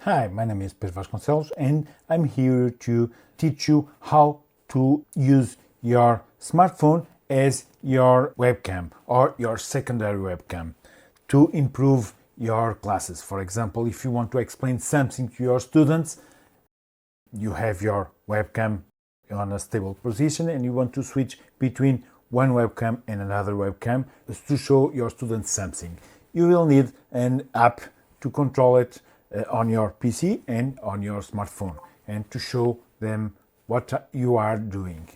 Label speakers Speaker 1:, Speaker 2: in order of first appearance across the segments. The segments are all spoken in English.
Speaker 1: Hi, my name is Pedro Vasconcelos and I'm here to teach you how to use your smartphone as your webcam or your secondary webcam to improve your classes. For example, if you want to explain something to your students, you have your webcam on a stable position and you want to switch between one webcam and another webcam to show your students something. You will need an app to control it on your PC and on your smartphone and to show them what you are doing.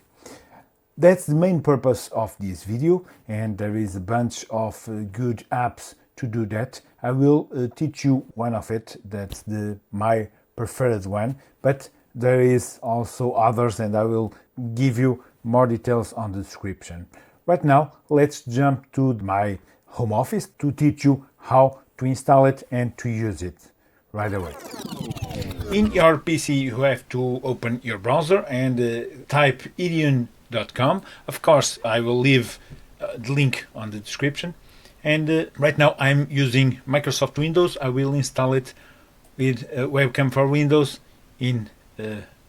Speaker 1: That's the main purpose of this video, and there is a bunch of good apps to do that. I will teach you one of it. That's my preferred one, but there is also others and I will give you more details on the description. Right now, let's jump to my home office to teach you how to install it and to use it right away. In your PC, you have to open your browser and type Ideon.com. Of course, I will leave the link on the description. And right now I'm using Microsoft Windows. I will install it with Webcam for Windows in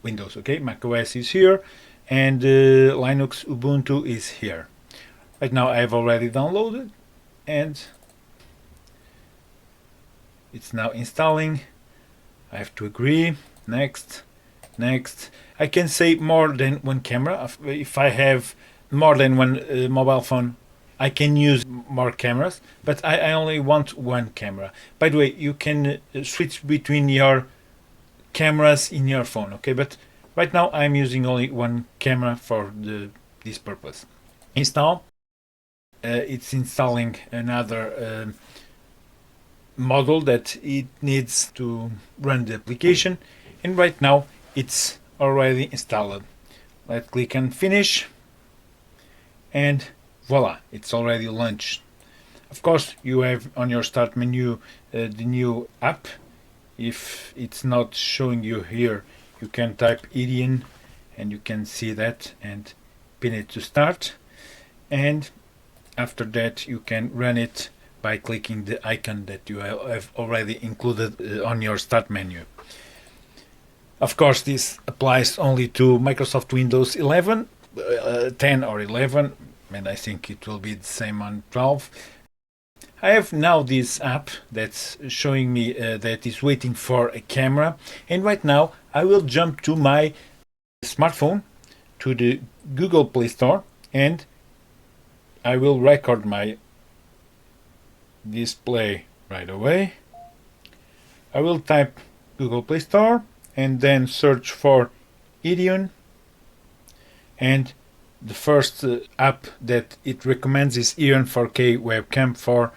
Speaker 1: Windows. Okay, macOS is here and Linux Ubuntu is here. Right now I have already downloaded and it's now installing. I have to agree. Next. I can say more than one camera. If I have more than one mobile phone, I can use more cameras, but I only want one camera. By the way, you can switch between your cameras in your phone, okay? But right now I'm using only one camera for this purpose. Install. It's installing another model that it needs to run the application, and right now it's already installed. Let's click on finish and voila, it's already launched. Of course, you have on your start menu the new app. If it's not showing you here, you can type Ideon and you can see that and pin it to start, and after that you can run it by clicking the icon that you have already included on your start menu. Of course, this applies only to Microsoft Windows 11, 10 or 11, and I think it will be the same on 12. I have now this app that's showing me that is waiting for a camera, and right now I will jump to my smartphone, to the Google Play Store, and I will record my display right away. I will type Google Play Store and then search for Ideon, and the first app that it recommends is Ideon 4K Webcam 4.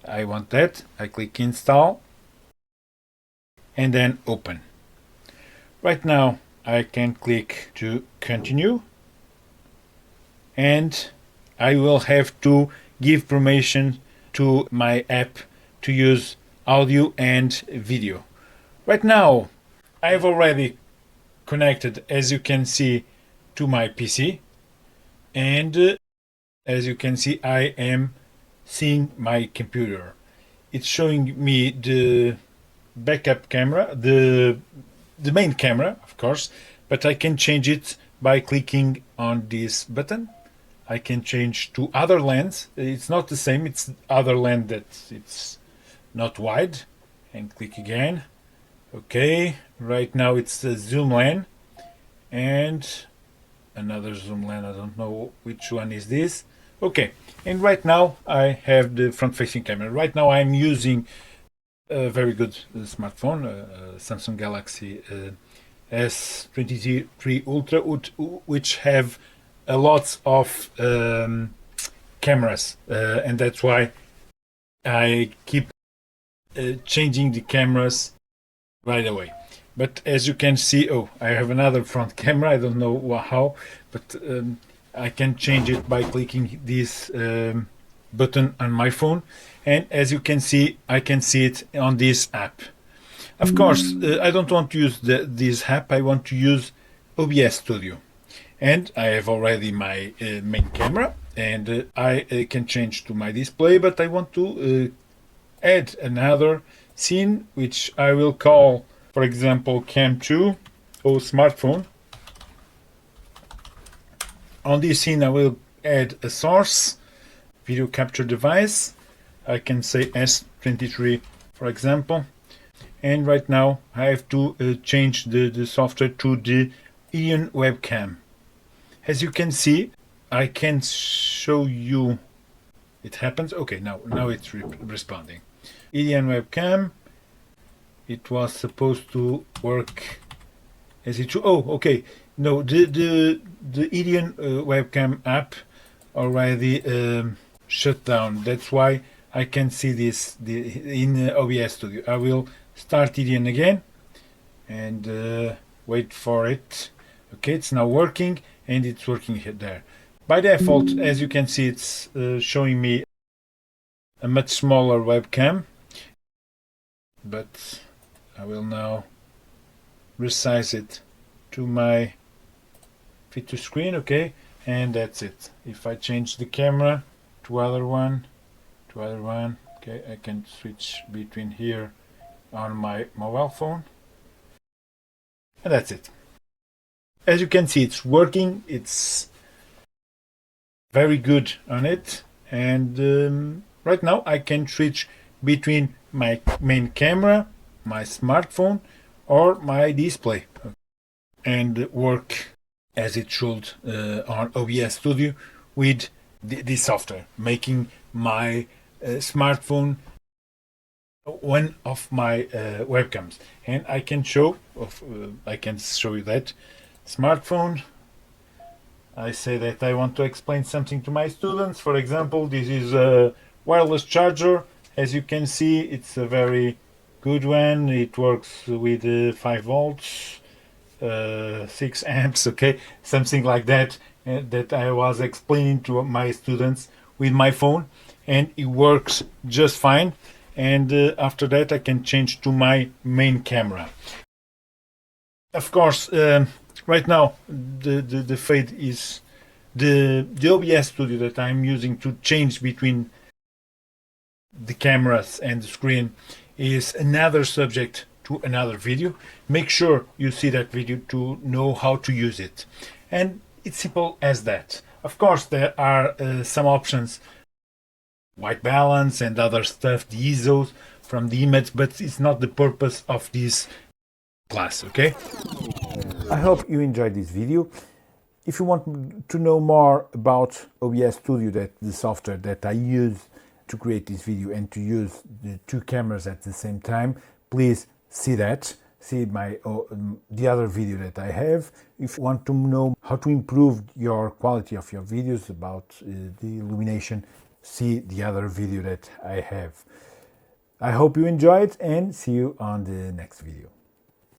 Speaker 1: I want that. I click install and then open. Right now I can click to continue, and I will have to give permission to my app to use audio and video. Right now I have already connected, as you can see, to my PC, and as you can see I am seeing my computer. It's showing me the backup camera, the main camera of course, but I can change it by clicking on this button. I can change to other lens. It's not the same, it's other lens that it's not wide, and click again. Okay, right now it's the zoom lens and another zoom lens. I don't know which one is this. Okay, and right now I have the front facing camera. Right now I'm using a very good smartphone, Samsung Galaxy S23 Ultra, which have a lot of cameras, and that's why I keep changing the cameras right away. But as you can see, I have another front camera. I don't know how, but I can change it by clicking this button on my phone, and as you can see, I can see it on this app. Of course, I don't want to use this app. I want to use OBS Studio. And I have already my main camera, and I can change to my display, but I want to add another scene which I will call for example, Cam 2 or smartphone. On this scene, I will add a source, video capture device. I can say S23, for example. And right now, I have to change the software to the Ion webcam. As you can see, I can show you. It happens. Okay, now it's responding. Ion webcam. It was supposed to work as it should. Oh, okay. No, the Ion webcam app already shut down. That's why I can see this in OBS Studio. I will start Ion again and wait for it. Okay, it's now working and it's working here there. By default, as you can see, it's showing me a much smaller webcam, but I will now resize it to my fit to screen. Okay, and that's it. If I change the camera to other one, okay, I can switch between here on my mobile phone, and that's it. As you can see, it's working. It's very good on it, and right now I can switch between my main camera, my smartphone, or my display, and work as it should on OBS Studio with this software, making my smartphone one of my webcams. And I can show you that smartphone. I say that I want to explain something to my students. For example, this is a wireless charger. As you can see, it's a very good one. It works with 5 volts, 6 amps, okay, something like that, that I was explaining to my students with my phone, and it works just fine. And after that, I can change to my main camera. Of course, right now the fade is the OBS Studio that I'm using to change between the cameras and the screen is another subject to another video. Make sure you see that video to know how to use it, and it's simple as that. Of course, there are some options, white balance and other stuff, the ISOs from the image, but it's not the purpose of this class. Okay, I hope you enjoyed this video. If you want to know more about OBS Studio, that the software that I use to create this video and to use the 2 cameras at the same time, please see the other video that I have. If you want to know how to improve your quality of your videos about the illumination, see the other video that I have. I hope you enjoyed, and see you on the next video.